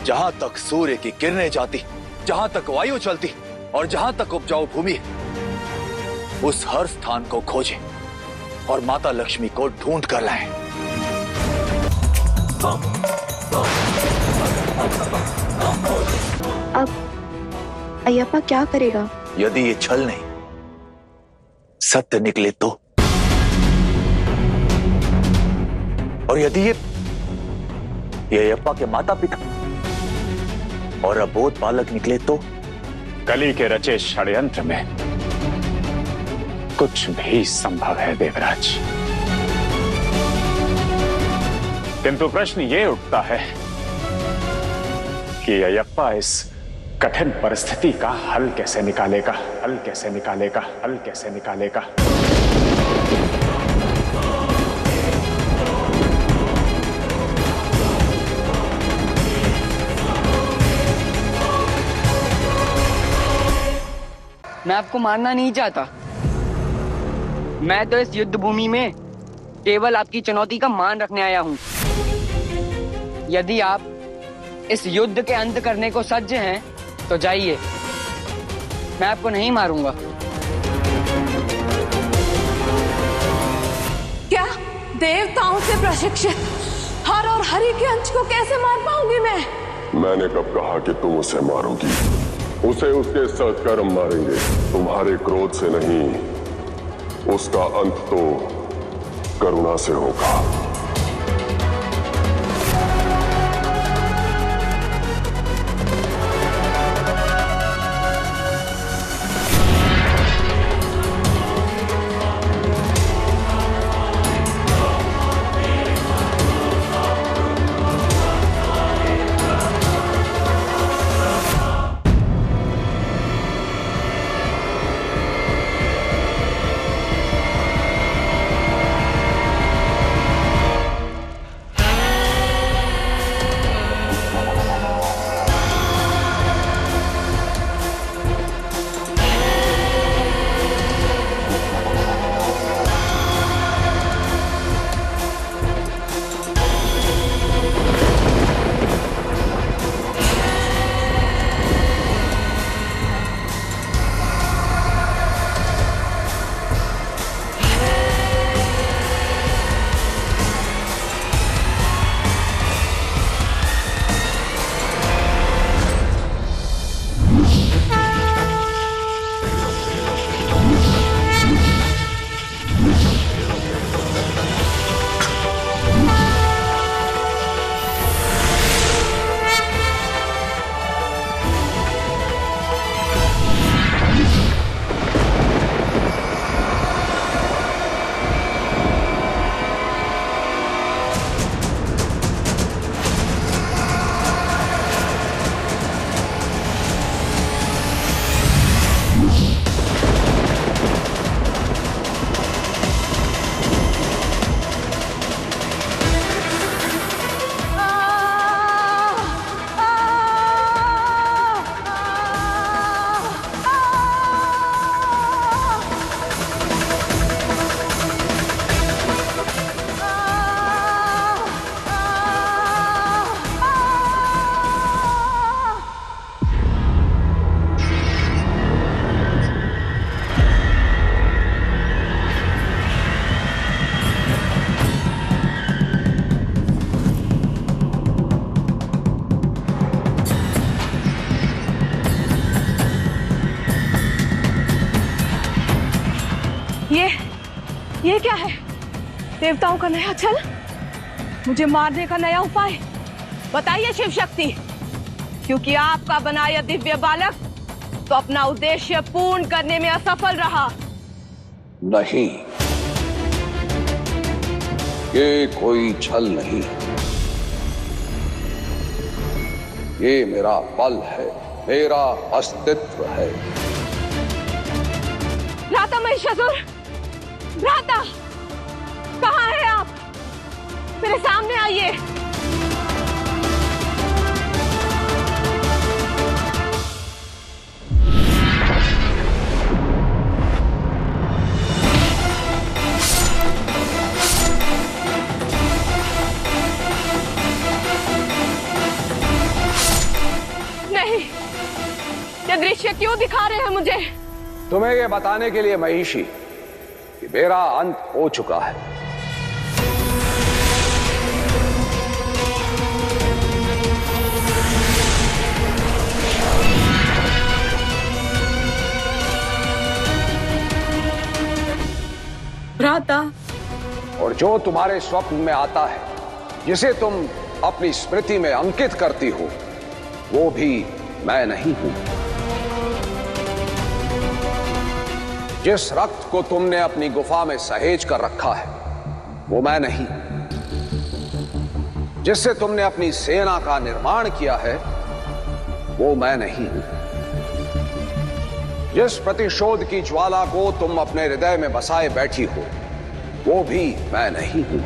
जहां तक सूर्य की किरणें जाती, जहां तक वायु चलती और जहां तक उपजाऊ भूमि है, उस हर स्थान को खोजें और माता लक्ष्मी को ढूंढ कर लाएं। अब अय्यप्पा क्या करेगा? यदि ये छल नहीं सत्य निकले तो, और यदि ये अय्यप्पा के माता पिता और अबोध बालक निकले तो? कली के रचे षड्यंत्र में कुछ भी संभव है देवराज, किंतु प्रश्न ये उठता है कि अय्यप्पा इस कठिन परिस्थिति का हल कैसे निकालेगा, हल कैसे निकालेगा, हल कैसे निकालेगा। मैं आपको मारना नहीं चाहता। मैं तो इस युद्ध भूमि में केवल आपकी चुनौती का मान रखने आया हूं। यदि आप इस युद्ध के अंत करने को सज्ज हैं तो जाइए, मैं आपको नहीं मारूंगा। क्या देवताओं से प्रशिक्षित हर और हरि के अंश को कैसे मार पाऊंगी मैं? मैंने कब कहा कि तुम उसे मारोगी? उसे उसके सत्कर्म मारेंगे, तुम्हारे क्रोध से नहीं। उसका अंत तो करुणा से होगा। ये क्या है? देवताओं का नया छल, मुझे मारने का नया उपाय। बताइए शिव शक्ति, क्योंकि आपका बनाया दिव्य बालक तो अपना उद्देश्य पूर्ण करने में असफल रहा। नहीं, ये कोई छल नहीं, ये मेरा बल है, मेरा अस्तित्व है। भ्राता महिषासुर, भ्राता कहाँ है आप? मेरे सामने आइए। दृश्य क्यों दिखा रहे हैं मुझे? तुम्हें यह बताने के लिए महिषी कि मेरा अंत हो चुका है। भ्राता, और जो तुम्हारे स्वप्न में आता है, जिसे तुम अपनी स्मृति में अंकित करती हो, वो भी मैं नहीं हूं। जिस रक्त को तुमने अपनी गुफा में सहेज कर रखा है, वो मैं नहीं। जिससे तुमने अपनी सेना का निर्माण किया है, वो मैं नहीं हूं। जिस प्रतिशोध की ज्वाला को तुम अपने हृदय में बसाए बैठी हो, वो भी मैं नहीं हूं।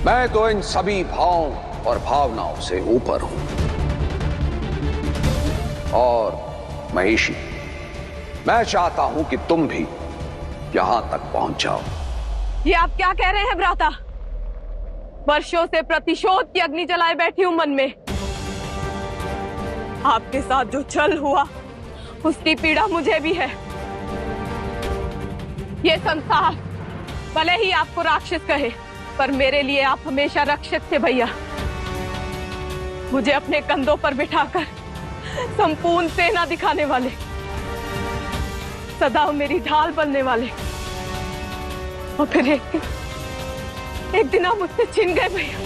मैं तो इन सभी भावों और भावनाओं से ऊपर हूं। और महिषी, मैं चाहता हूं कि तुम भी यहां तक पहुंच जाओ। ये आप क्या कह रहे हैं भ्राता? वर्षों से प्रतिशोध की अग्नि जलाए बैठी हूं मन में। आपके साथ जो छल हुआ, उसकी पीड़ा मुझे भी है। ये संसार भले ही आपको राक्षस कहे, पर मेरे लिए आप हमेशा रक्षक थे भैया। मुझे अपने कंधों पर बिठाकर संपूर्ण सेना दिखाने वाले, सदा मेरी ढाल बनने वाले, और फिर एक दिन आप मुझसे छिन गए भैया।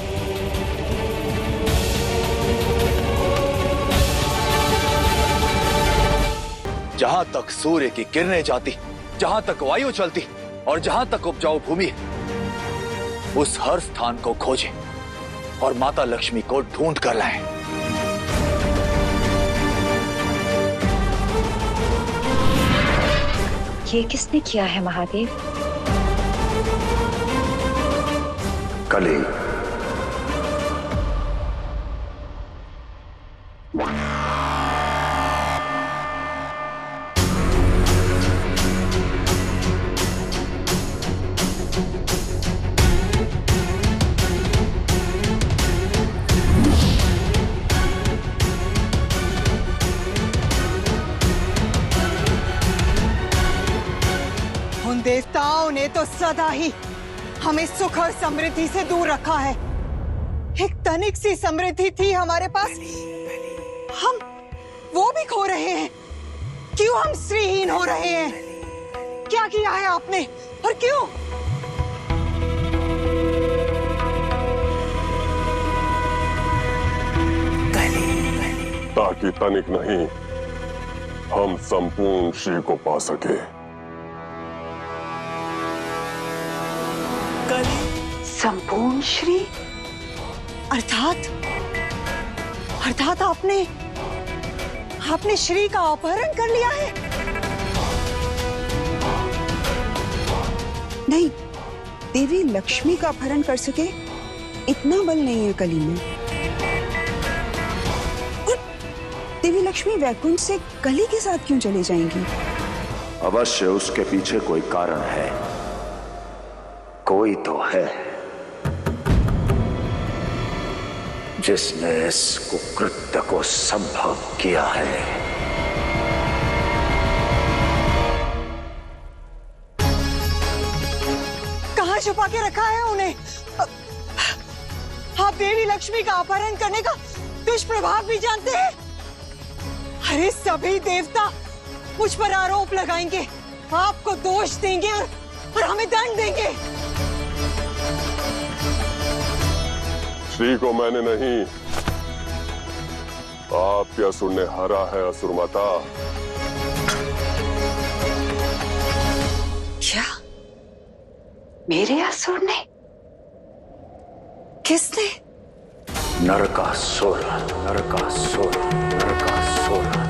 जहां तक सूर्य की किरणें जाती, जहां तक वायु चलती और जहां तक उपजाऊ भूमि है, उस हर स्थान को खोजें और माता लक्ष्मी को ढूंढ कर लाएं। ये किसने किया है महादेव? कली। उन देवताओं ने तो सदा ही हमें सुख और समृद्धि से दूर रखा है। एक तनिक सी समृद्धि थी हमारे पास, हम वो भी खो रहे हैं। क्यों हम श्रीहीन हो रहे हैं? क्या किया है आपने और क्यों? ताकि तनिक नहीं, हम संपूर्ण श्री को पा सके। संपूर्ण श्री अर्थात आपने श्री का अपहरण कर लिया है? नहीं, देवी लक्ष्मी का अपहरण कर सके इतना बल नहीं है कली में। और देवी लक्ष्मी वैकुंठ से कली के साथ क्यों चले जाएंगी? अवश्य उसके पीछे कोई कारण है, कोई तो है जिसने इस कुकृत्य को संभव किया है। कहाँ छुपा के रखा है उन्हें? आप देवी लक्ष्मी का अपहरण करने का दुष्प्रभाव भी जानते हैं। अरे सभी देवता मुझ पर आरोप लगाएंगे, आपको दोष देंगे और हमें दंड देंगे। श्री को मैंने नहीं, आपके असुर ने हरा है असुर माता। क्या? मेरे असुर ने? किसने? नरकासुर, नरकासुर, नरकासुर।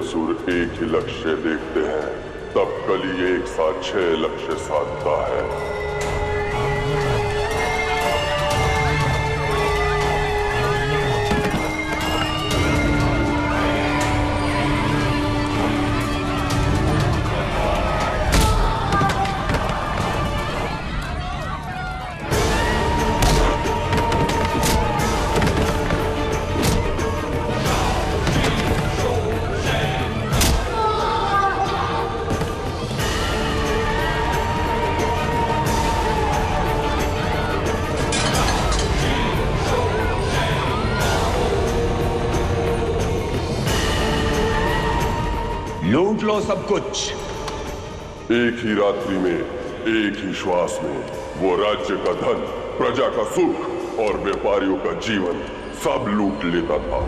असुर एक ही लक्ष्य देखते हैं, तब कली एक साथ 6 लक्ष्य साधता है। लूट लो सब कुछ। एक ही रात्रि में, एक ही श्वास में वो राज्य का धन, प्रजा का सुख और व्यापारियों का जीवन सब लूट लेता था।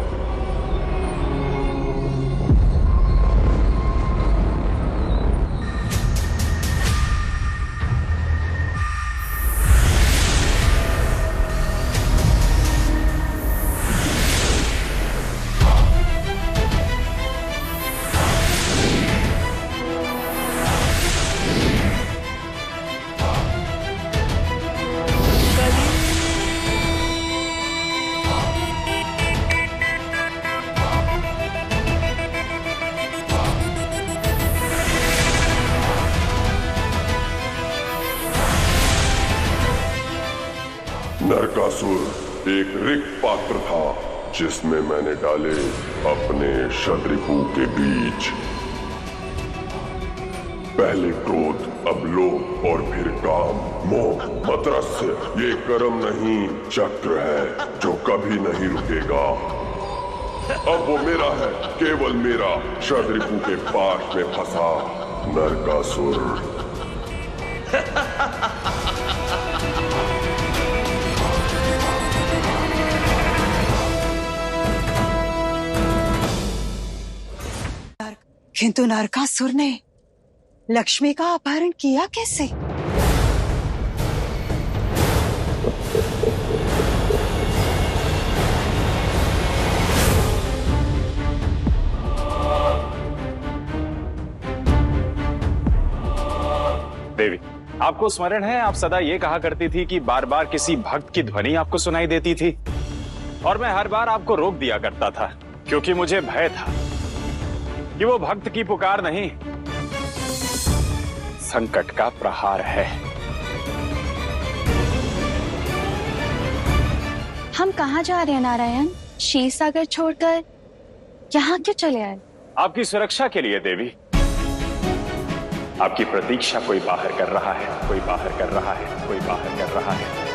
नरकासुर एक रिक्त पात्र था जिसमें मैंने डाले अपने शत्रुपु के बीज। पहले क्रोध, अब लोभ और फिर काम, मोह, मत्सर्य। ये कर्म नहीं, चक्र है जो कभी नहीं रुकेगा। अब वो मेरा है, केवल मेरा, शत्रुपु के पाश में फंसा नरकासुर। किंतु नरकासुर ने लक्ष्मी का अपहरण किया कैसे? देवी, आपको स्मरण है, आप सदा ये कहा करती थी कि बार बार किसी भक्त की ध्वनि आपको सुनाई देती थी और मैं हर बार आपको रोक दिया करता था, क्योंकि मुझे भय था कि वो भक्त की पुकार नहीं, संकट का प्रहार है। हम कहाँ जा रहे हैं नारायण? क्षीर सागर छोड़कर यहाँ क्यों चले आए? आपकी सुरक्षा के लिए देवी। आपकी प्रतीक्षा कोई बाहर कर रहा है, कोई बाहर कर रहा है, कोई बाहर कर रहा है।